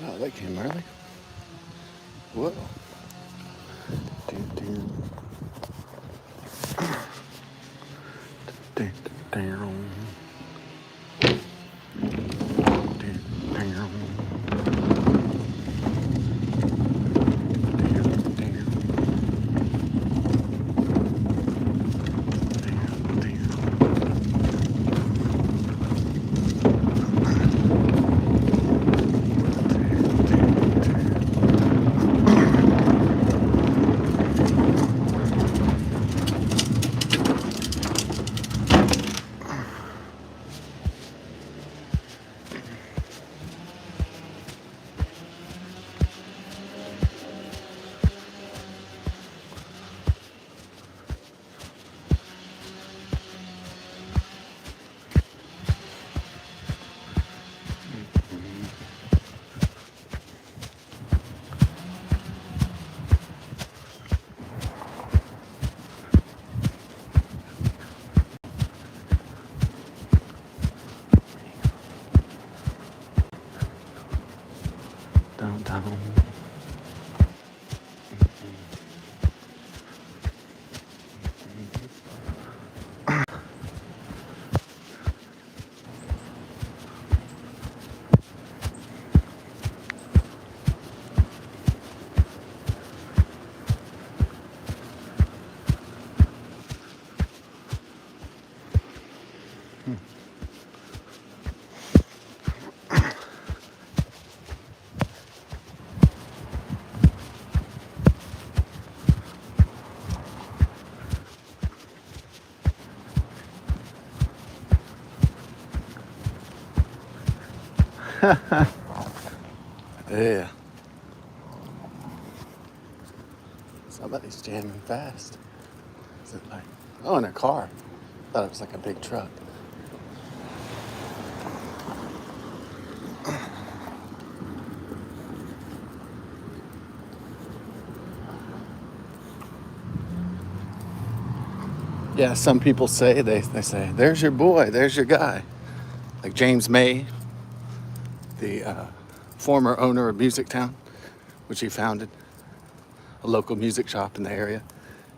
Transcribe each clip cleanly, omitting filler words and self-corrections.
Oh, that came early. Whoa. Downtown. Yeah. Somebody's jamming fast. Is it like, oh, in a car? I thought it was like a big truck. Yeah, some people say, they say, there's your boy, there's your guy. Like James May, the former owner of Music Town, which he founded, a local music shop in the area.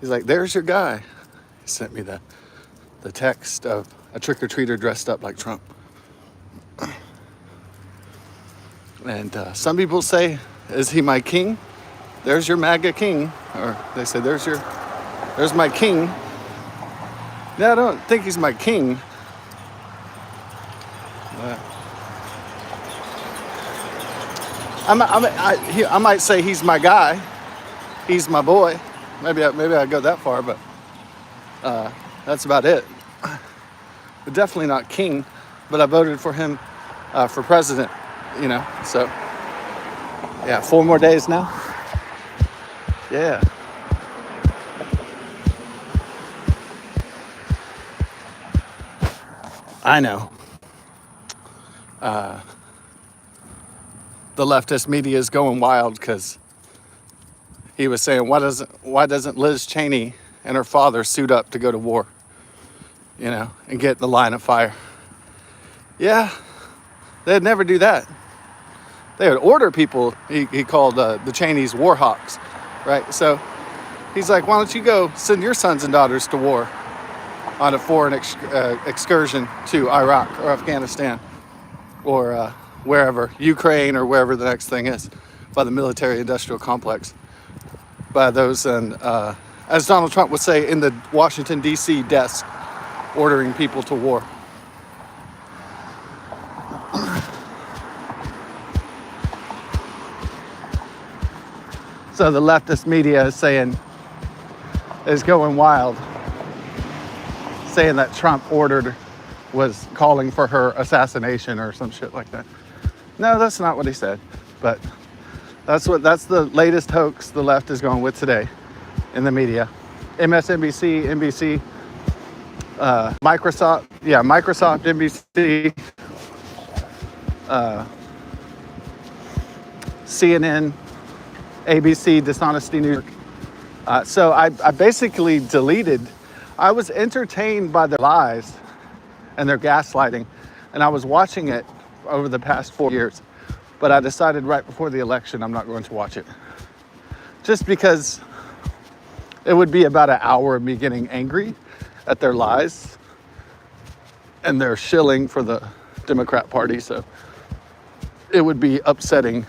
He's like, there's your guy. He sent me the text of a trick-or-treater dressed up like Trump. And some people say, is he my king? There's your MAGA king. Or they say, there's my king. No, I don't think he's my king. I might say he's my guy. He's my boy. Maybe I go that far, but that's about it. But definitely not king. But I voted for him for president, So, yeah, 4 more days now. Yeah. I know. The leftist media is going wild because he was saying, why doesn't Liz Cheney and her father suit up to go to war, and get in the line of fire? Yeah, they'd never do that. They would order people. He called the Cheneys war hawks, right? So he's like, why don't you go send your sons and daughters to war on a foreign excursion to Iraq or Afghanistan or wherever, Ukraine or wherever the next thing is, by the military-industrial complex, by those, and as Donald Trump would say, in the Washington, D.C. desk, ordering people to war. So the leftist media is going wild, saying that Trump was calling for her assassination or some shit like that. No, that's not what he said, but that's the latest hoax the left is going with today in the media. MSNBC, NBC, Microsoft, NBC, CNN, ABC, Dishonesty News. So I basically deleted. I was entertained by their lies and their gaslighting, and I was watching it over the past 4 years. But I decided right before the election I'm not going to watch it. Just because it would be about an hour of me getting angry at their lies and their shilling for the Democrat Party. So it would be upsetting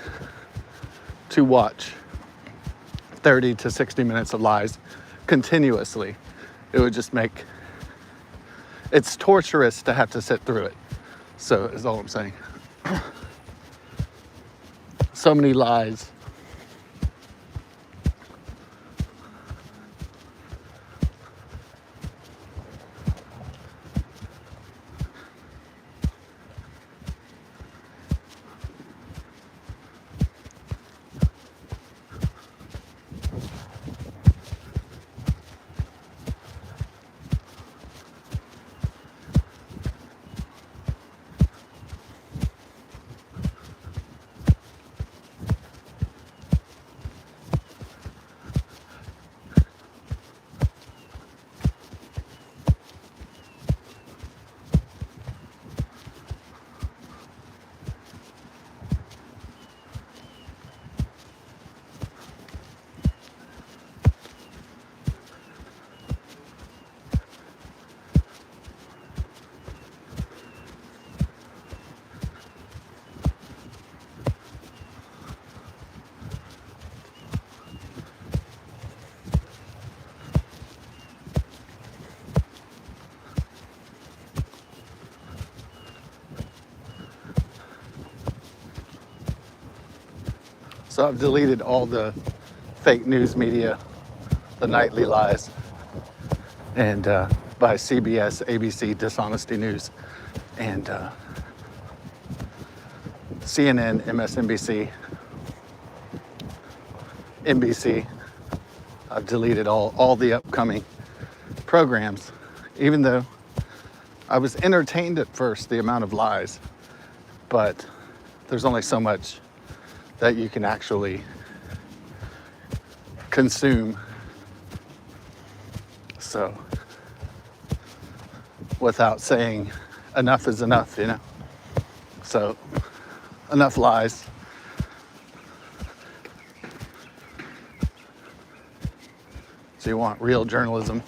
to watch 30 to 60 minutes of lies continuously. It would just make, it's torturous to have to sit through it. So is all I'm saying. So many lies. So I've deleted all the fake news media, the nightly lies, and by CBS, ABC, dishonesty news, and CNN, MSNBC, NBC. I've deleted all the upcoming programs, even though I was entertained at first, the amount of lies, but there's only so much that you can actually consume. So without saying enough is enough, you know? So enough lies. So you want real journalism.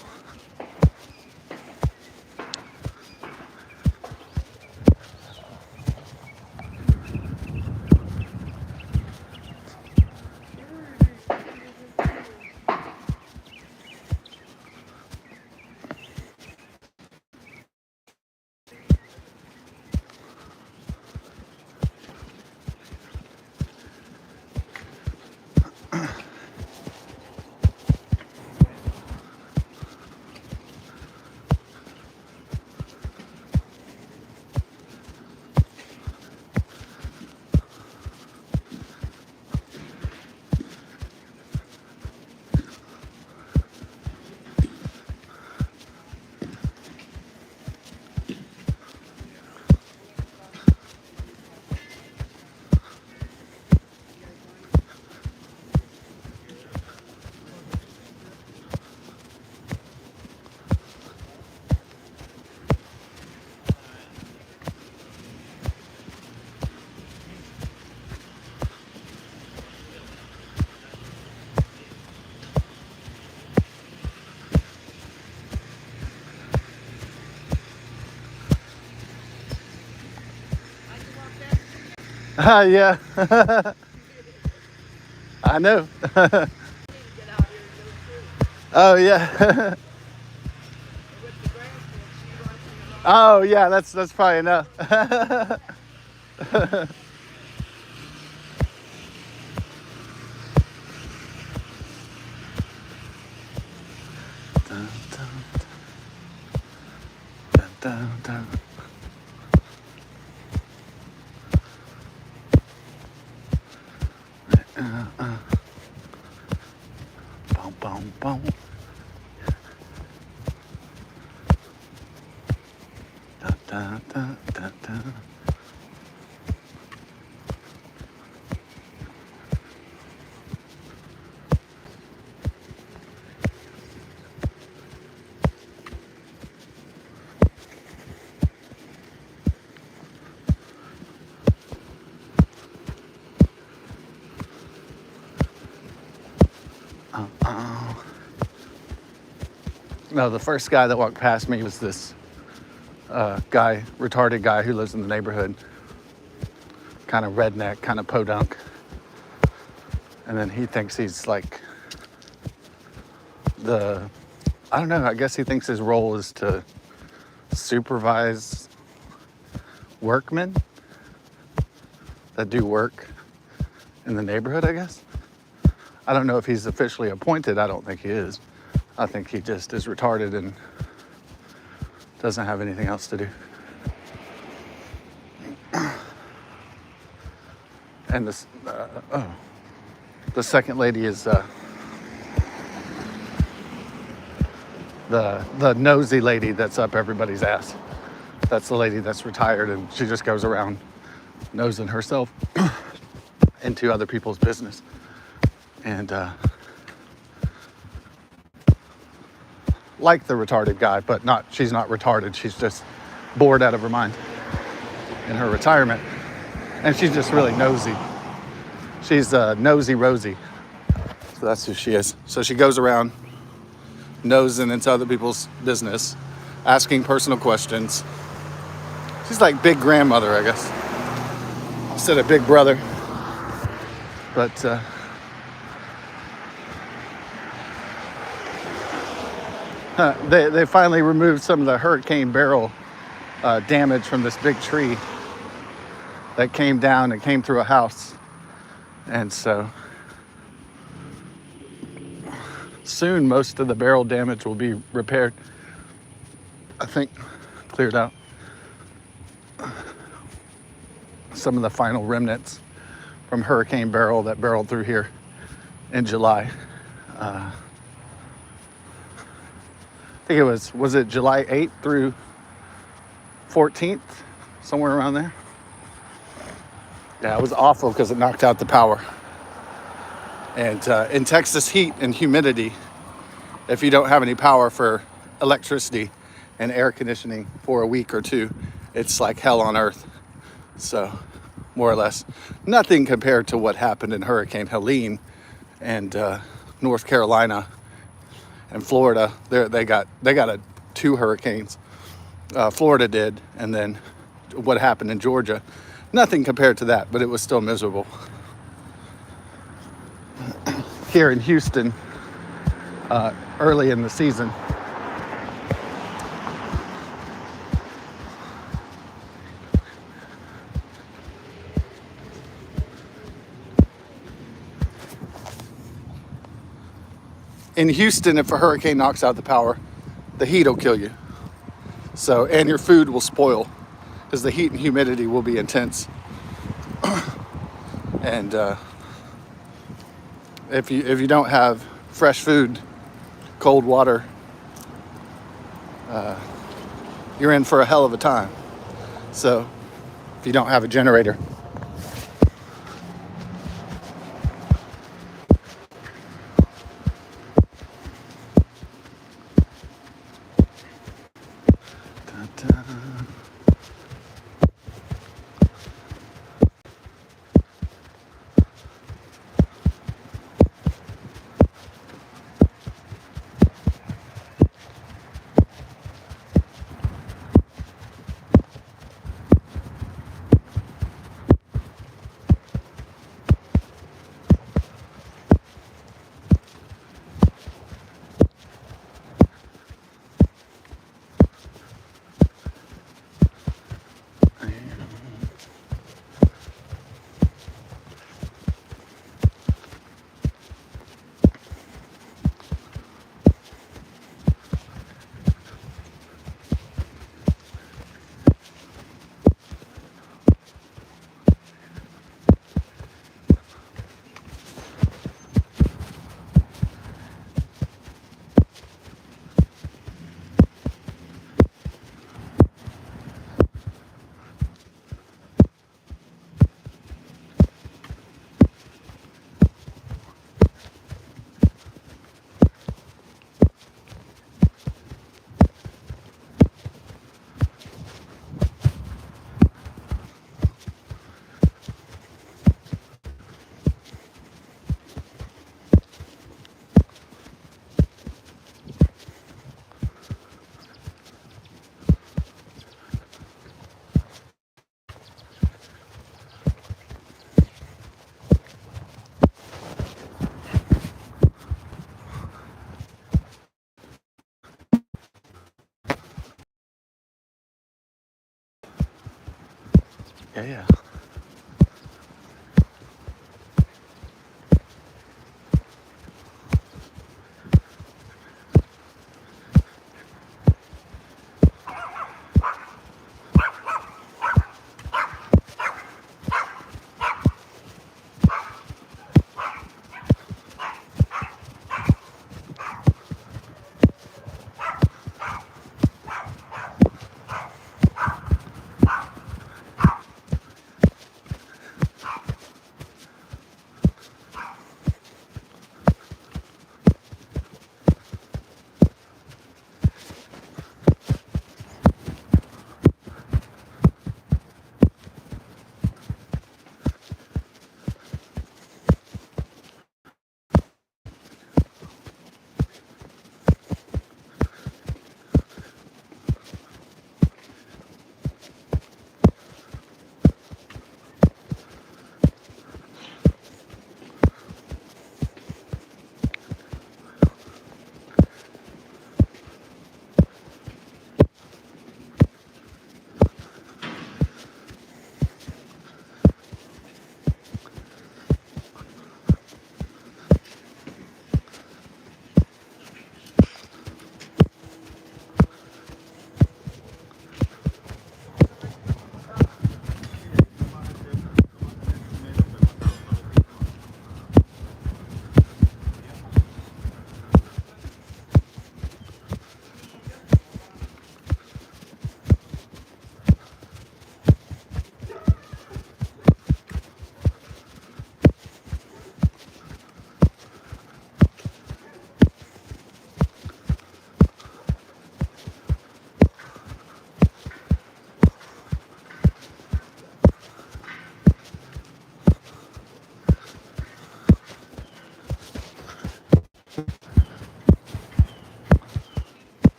Yeah, I know. Oh yeah. Oh yeah, that's probably enough. Dun, dun, dun, dun. Boom, boom, boom. Dun, dun, dun, dun, dun. No, the first guy that walked past me was this guy, retarded guy who lives in the neighborhood. Kind of redneck, kind of podunk. And then he thinks he's like I don't know, I guess he thinks his role is to supervise workmen that do work in the neighborhood, I guess. I don't know if he's officially appointed. I don't think he is. I think he just is retarded and doesn't have anything else to do. And this, the second lady is the nosy lady that's up everybody's ass. That's the lady that's retired, and she just goes around nosing herself into other people's business. And like the retarded guy, but she's not retarded. She's just bored out of her mind in her retirement. And she's just really nosy. She's nosy Rosie. So that's who she is. So she goes around nosing into other people's business, asking personal questions. She's like big grandmother, I guess, instead of big brother. But they finally removed some of the hurricane barrel damage from this big tree that came down and came through a house. And so soon most of the barrel damage will be repaired. I think cleared out. Some of the final remnants from Hurricane Beryl that barreled through here in July. I think it was it July 8th through 14th? Somewhere around there. Yeah, it was awful because it knocked out the power. And in Texas heat and humidity, if you don't have any power for electricity and air conditioning for a week or two, it's like hell on earth. So, more or less, nothing compared to what happened in Hurricane Helene and North Carolina and Florida. They got two hurricanes. Florida did, and then what happened in Georgia. Nothing compared to that, but it was still miserable. Here in Houston, early in the season, if a hurricane knocks out the power, the heat will kill you. So, and your food will spoil because the heat and humidity will be intense. And if you don't have fresh food, cold water, you're in for a hell of a time. So, if you don't have a generator. Yeah, yeah.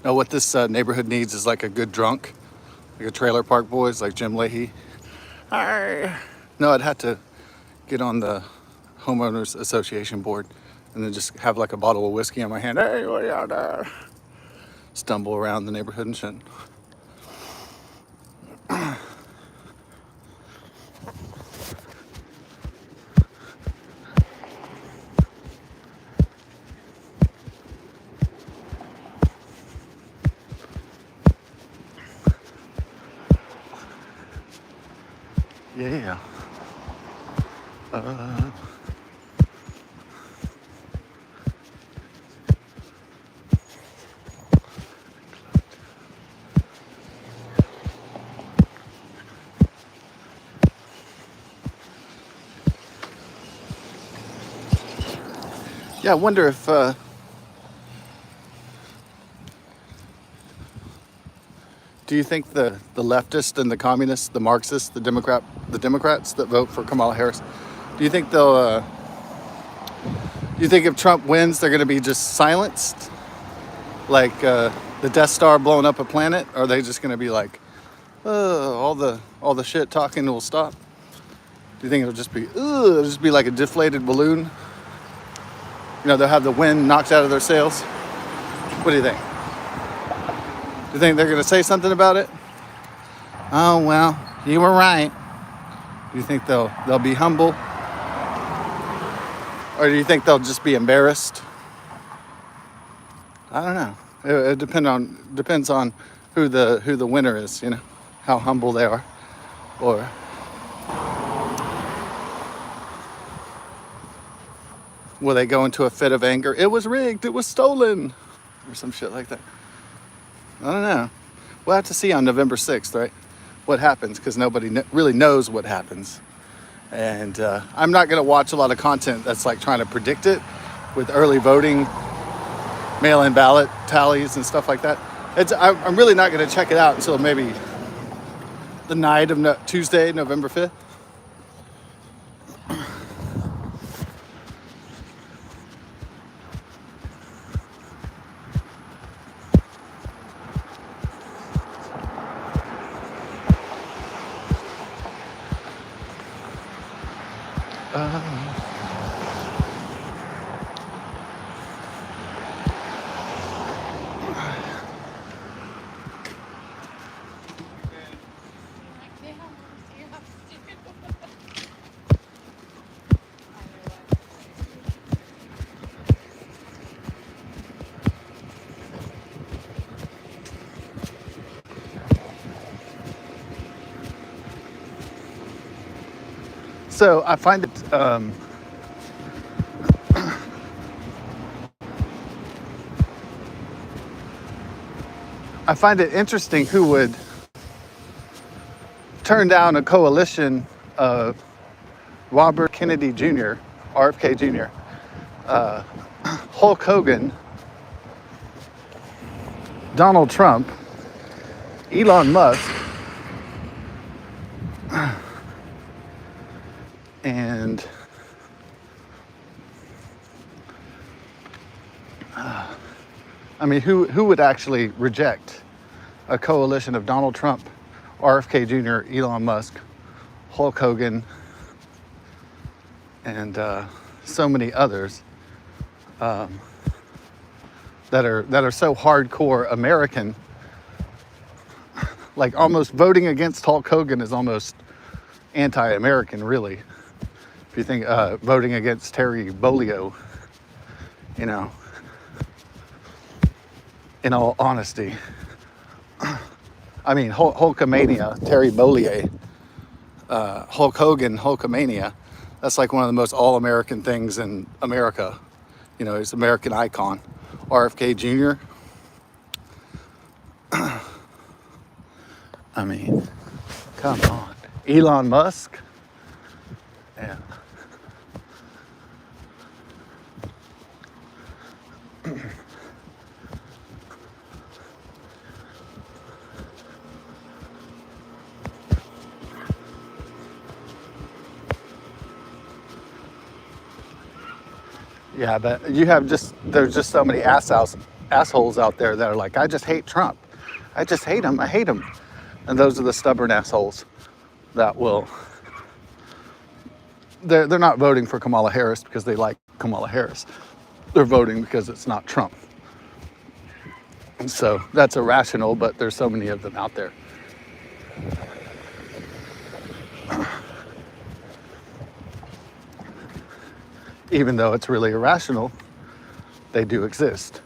Now, what this neighborhood needs is like a good drunk, like a Trailer Park Boys, like Jim Leahy. Arr. No, I'd have to get on the homeowners association board and then just have like a bottle of whiskey in my hand. Hey, what y'all there? Stumble around the neighborhood and shit. Yeah. Yeah, I wonder if do you think the leftists and the communists, the Marxists, the Democrats that vote for Kamala Harris, do you think they'll do you think if Trump wins they're going to be just silenced, like the Death Star blowing up a planet, or are they just going to be like, all the shit talking will stop? Do you think it'll just be like a deflated balloon? You know, they'll have the wind knocked out of their sails. What do you think? Do you think they're going to say something about it? Oh well, you were right. Do you think they'll be humble, or do you think they'll just be embarrassed? I don't know. It depends on who the winner is. You know, how humble they are, or will they go into a fit of anger? It was rigged. It was stolen, or some shit like that. I don't know. We'll have to see on November 6th, right? What happens, because nobody really knows what happens. And I'm not going to watch a lot of content that's like trying to predict it with early voting, mail-in ballot tallies and stuff like that. I'm really not going to check it out until maybe the night of Tuesday, November 5th. So I find it interesting who would turn down a coalition of Robert Kennedy Jr., RFK Jr., Hulk Hogan, Donald Trump, Elon Musk, and I mean, who would actually reject a coalition of Donald Trump, RFK Jr., Elon Musk, Hulk Hogan, and so many others that are so hardcore American? Like, almost voting against Hulk Hogan is almost anti-American, really. If you think voting against Terry Bolio, you know, in all honesty. I mean, Hulkamania, Terry Bollier, Hulk Hogan, Hulkamania. That's like one of the most all-American things in America. You know, he's an American icon. RFK Jr. I mean, come on. Elon Musk. Yeah. Yeah, but there's just so many assholes out there that are like, I just hate Trump. I just hate him. I hate him. And those are the stubborn assholes that will, they're not voting for Kamala Harris because they like Kamala Harris. They're voting because it's not Trump. And so that's irrational, but there's so many of them out there. Even though it's really irrational, they do exist.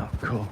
Oh, cool.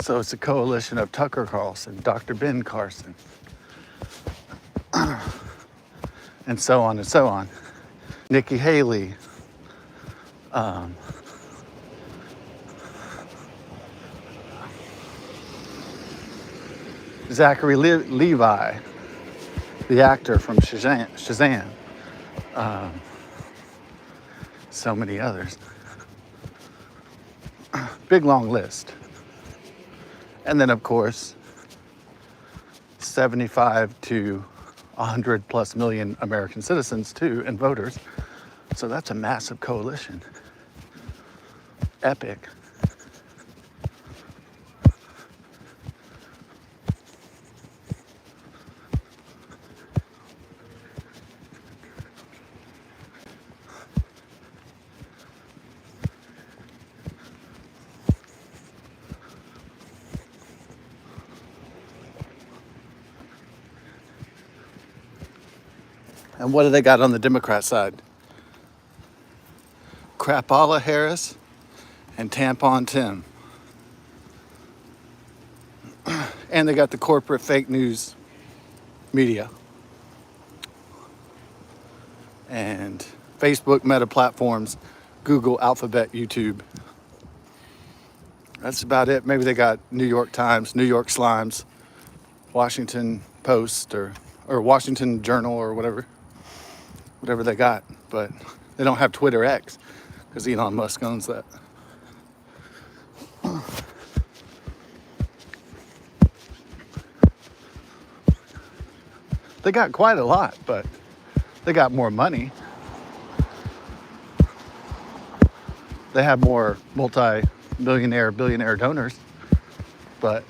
So it's a coalition of Tucker Carlson, Dr. Ben Carson, and so on and so on. Nikki Haley, Zachary Levi, the actor from Shazam. So many others. Big long list. And then, of course, 75 to 100 plus million American citizens, too, and voters. So that's a massive coalition. Epic. And what do they got on the Democrat side? Crapola Harris and Tampon Tim. And they got the corporate fake news media. And Facebook, Meta platforms, Google, Alphabet, YouTube. That's about it. Maybe they got New York Times, New York Slimes, Washington Post, or Washington Journal, or whatever they got. But they don't have Twitter X because Elon Musk owns that. They got quite a lot, but they got more money. They have more multi-millionaire, billionaire donors, but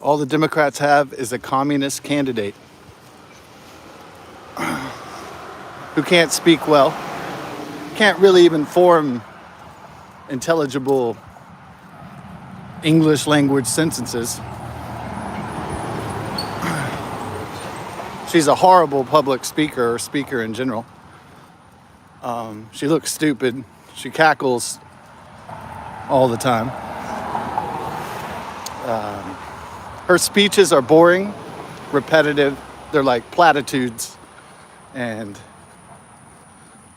all the Democrats have is a communist candidate who can't speak well, can't really even form intelligible English language sentences. She's a horrible public speaker, or speaker in general. She looks stupid. She cackles all the time. Her speeches are boring, repetitive. They're like platitudes, and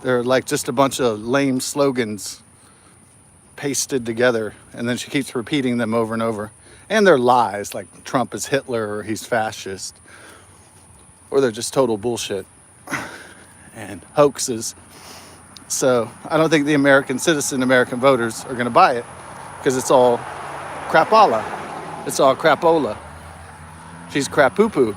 they're like just a bunch of lame slogans pasted together, and then she keeps repeating them over and over. And they're lies, like Trump is Hitler, or he's fascist, or they're just total bullshit and hoaxes. So I don't think the American voters are going to buy it, because it's all crapola. It's all crapola. She's crap-poo-poo.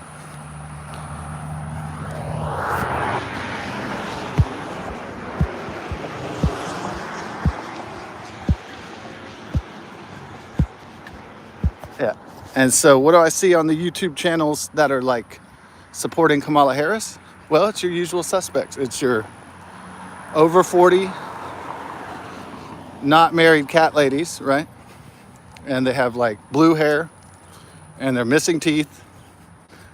Yeah. And so what do I see on the YouTube channels that are like supporting Kamala Harris? Well, it's your usual suspects. It's your over 40, not married cat ladies, right? And they have like blue hair, and they're missing teeth,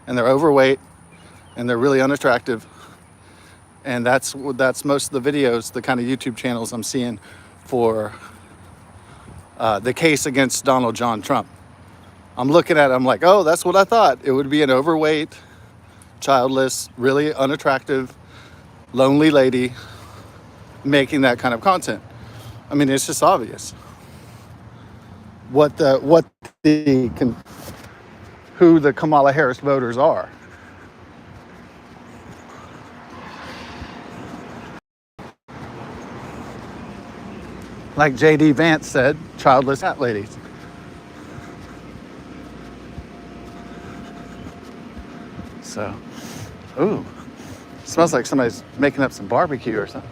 and they're overweight, and they're really unattractive. And that's most of the videos, the kind of YouTube channels I'm seeing for the case against Donald John Trump. I'm looking at it, I'm like, oh, that's what I thought. It would be an overweight, childless, really unattractive, lonely lady making that kind of content. I mean, it's just obvious who the Kamala Harris voters are. Like J.D. Vance said, childless cat ladies. So, ooh, smells like somebody's making up some barbecue or something.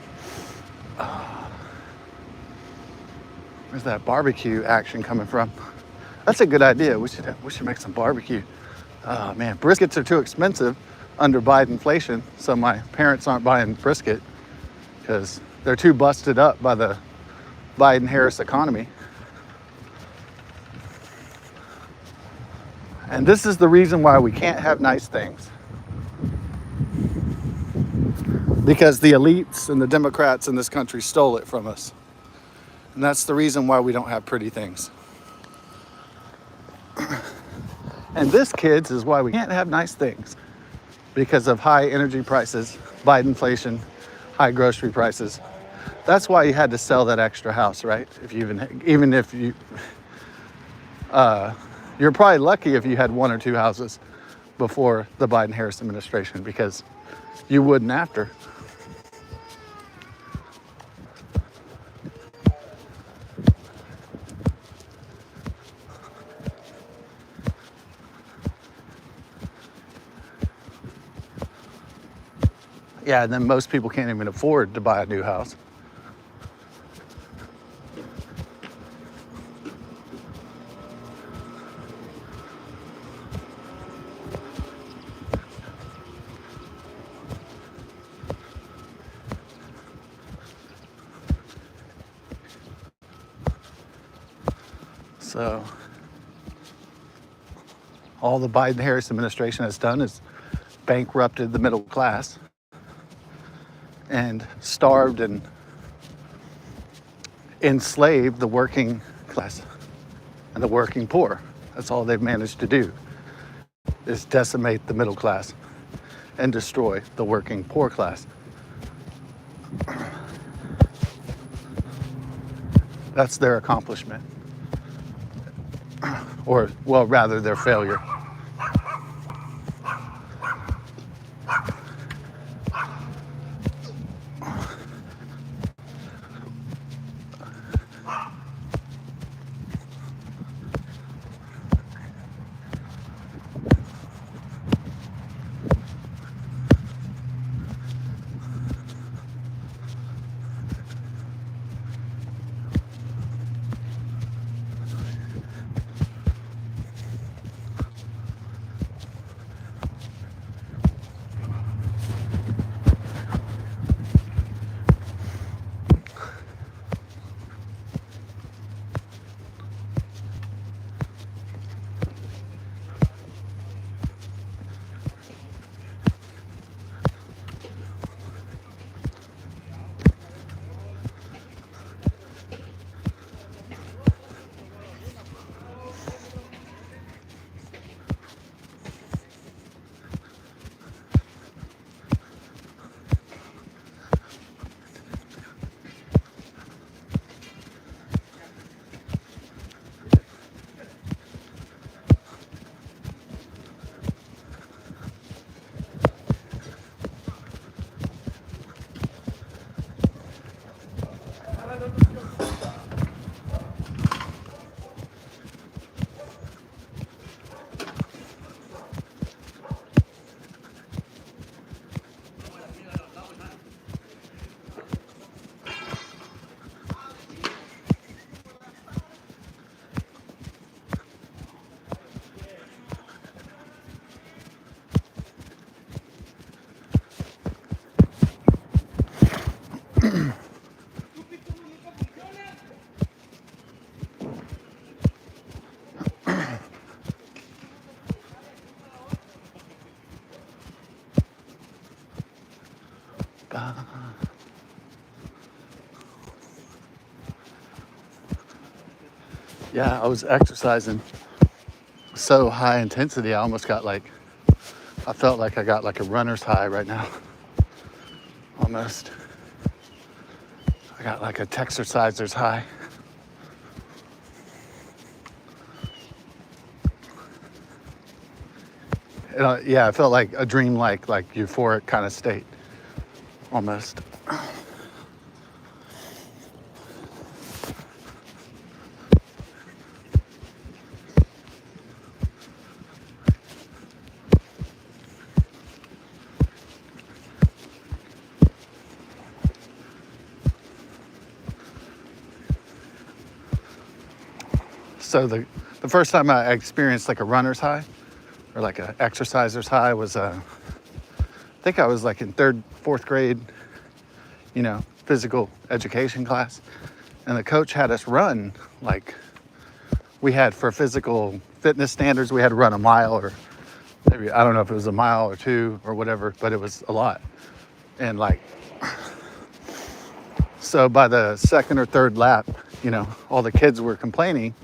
Where's that barbecue action coming from? That's a good idea. We should make some barbecue. Oh man, briskets are too expensive, under Biden inflation, so my parents aren't buying brisket because they're too busted up by the Biden-Harris economy. And this is the reason why we can't have nice things. Because the elites and the Democrats in this country stole it from us. And that's the reason why we don't have pretty things. And this, kids, is why we can't have nice things. Because of high energy prices, Biden inflation, high grocery prices. That's why you had to sell that extra house, right? If you even if you, you're probably lucky if you had one or two houses before the Biden-Harris administration, because you wouldn't after. Yeah, and then most people can't even afford to buy a new house. So all the Biden-Harris administration has done is bankrupted the middle class and starved and enslaved the working class and the working poor. That's all they've managed to do, is decimate the middle class and destroy the working poor class. That's their accomplishment. Or, well, rather their failure. Yeah, I was exercising so high intensity, I almost got like, I felt like I got like a runner's high right now. Almost. I got like a Texerciser's high. And, yeah, I felt like a dream-like, like euphoric kind of state, almost. So the first time I experienced like a runner's high or like an exerciser's high was think I was like in third, fourth grade, physical education class. And the coach had us run, like we had for physical fitness standards, we had to run a mile, or maybe, I don't know if it was a mile or two or whatever, but it was a lot. And like, so by the second or third lap, all the kids were complaining,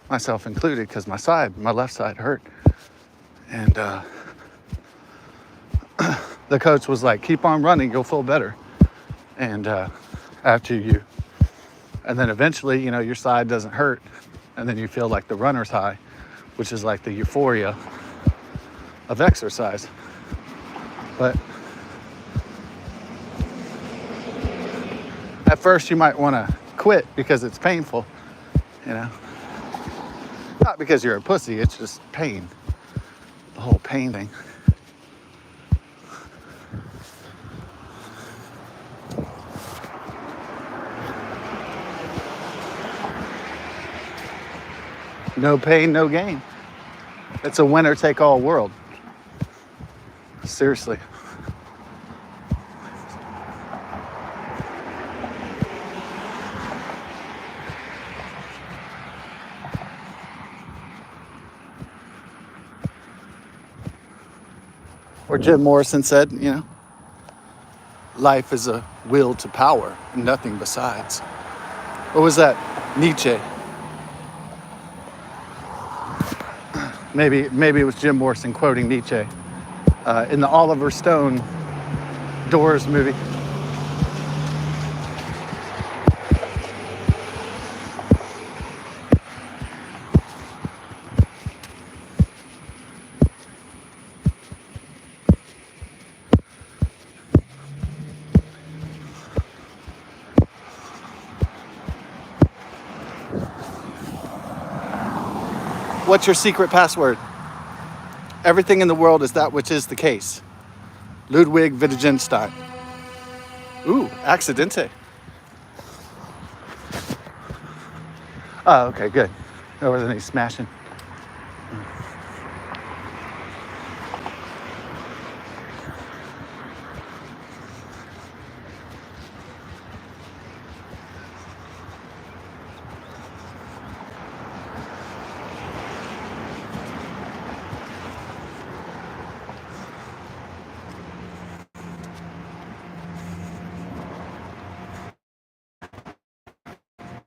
myself included, because my left side hurt. And the coach was like, keep on running, you'll feel better. And and then eventually, your side doesn't hurt. And then you feel like the runner's high, which is like the euphoria of exercise. But at first you might want to quit because it's painful, Not because you're a pussy, it's just pain. The whole pain thing. No pain, no gain. It's a winner-take-all world. Seriously. Or Jim Morrison said, life is a will to power and nothing besides. What was that? Nietzsche. Maybe it was Jim Morrison quoting Nietzsche in the Oliver Stone Doors movie. What's your secret password? Everything in the world is that which is the case. Ludwig Wittgenstein. Ooh, accidente. Oh, okay, good. There wasn't any smashing.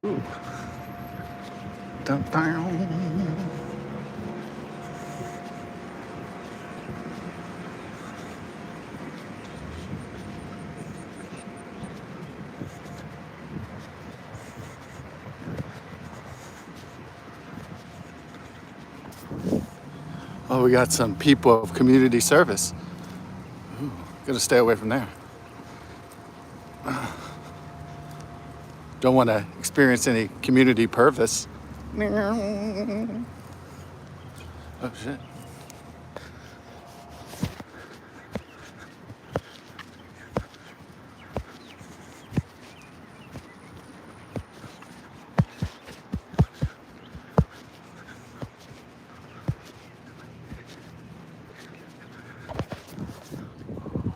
Ooh. Dun, dun. Oh, we got some people of community service. Ooh, gotta stay away from there. Don't want to experience any community purpose. Oh, shit.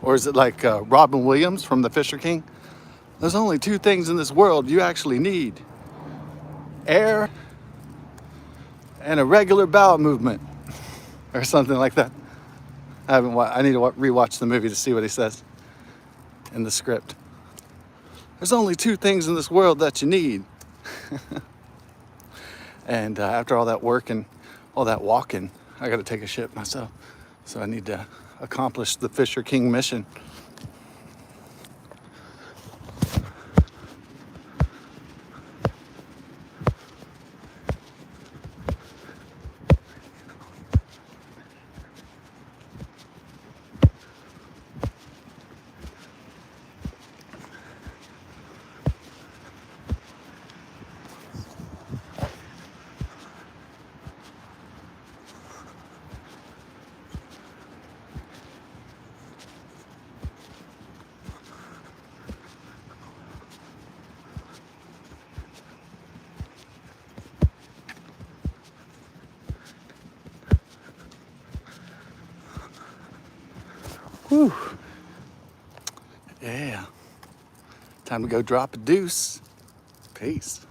Or is it like Robin Williams from The Fisher King? There's only two things in this world you actually need: air and a regular bowel movement, or something like that. I need to rewatch the movie to see what he says in the script. There's only two things in this world that you need. And after all that work and all that walking, I got to take a shit myself. So I need to accomplish the Fisher King mission. Whew. Time to go drop a deuce. Peace.